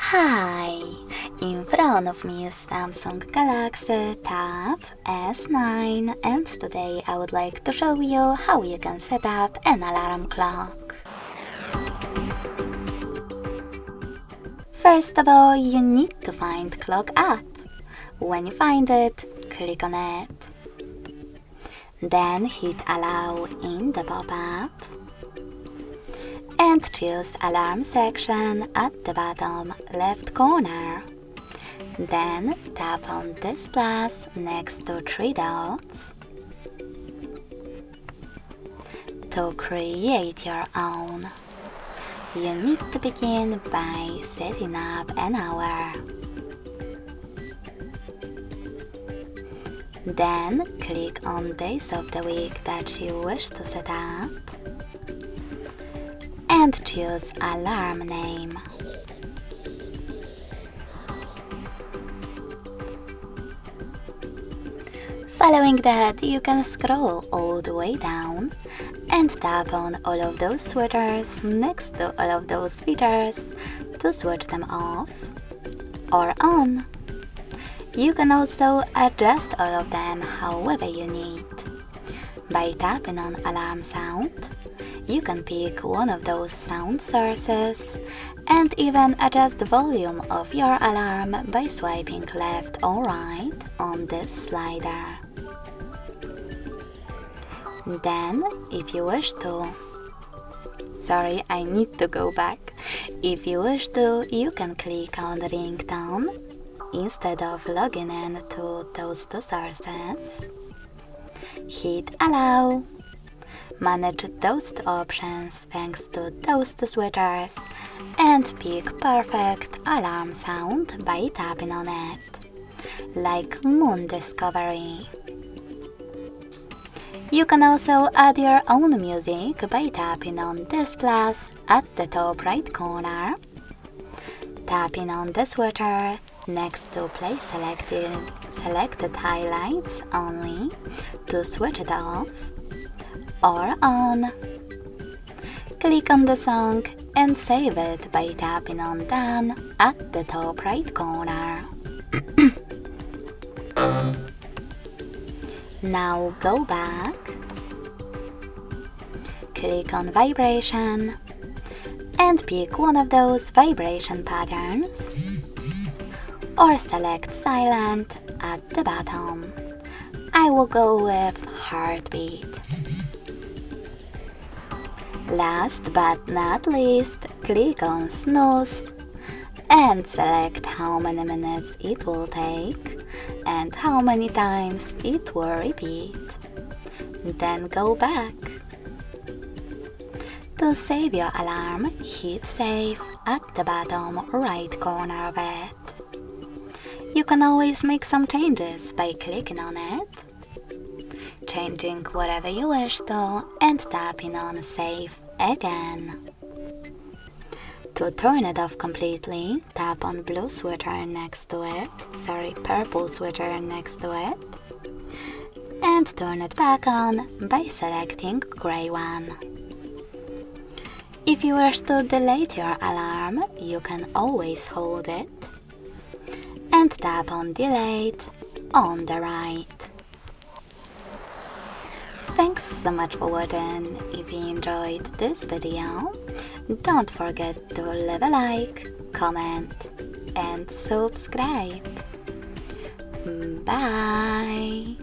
Hi! In front of me is Samsung Galaxy Tab S9 and today I would like to show you how you can set up an alarm clock. First of all, you need to find Clock app. When you find it, click on it. Then hit Allow in the pop-up and choose Alarm section at the bottom left corner. Then tap on this plus next to three dots to create your own. You need to begin by setting up an hour. Then click on days of the week that you wish to set up and choose alarm name. Following that, you can scroll all the way down and tap on all of those switches next to all of those features to switch them off or on. You can also adjust all of them however you need. By tapping on alarm sound, you can pick one of those sound sources and even adjust the volume of your alarm by swiping left or right on this slider. Then, if you wish to, If you wish to, you can click on the ringtone instead of logging in to those two sources. Hit Allow. Manage those two options thanks to those two switchers and pick perfect alarm sound by tapping on it, like Moon Discovery. You can also add your own music by tapping on this plus at the top right corner, tapping on the switcher next to play selected highlights only to switch it off or on. Click on the song and save it by tapping on Done at the top right corner. Now go back, click on Vibration and pick one of those vibration patterns or select Silent at the bottom. I will go with Heartbeat. Last but not least, click on Snooze and select how many minutes it will take and how many times it will repeat. Then go back. To save your alarm, hit Save at the bottom right corner of it. You can always make some changes by clicking on it, changing whatever you wish to, and tapping on Save again. To turn it off completely, tap on purple switcher next to it, and turn it back on by selecting gray one. If you wish to delete your alarm, you can always hold it and tap on Delete on the right. Thanks so much for watching. If you enjoyed this video, don't forget to leave a like, comment and subscribe. Bye!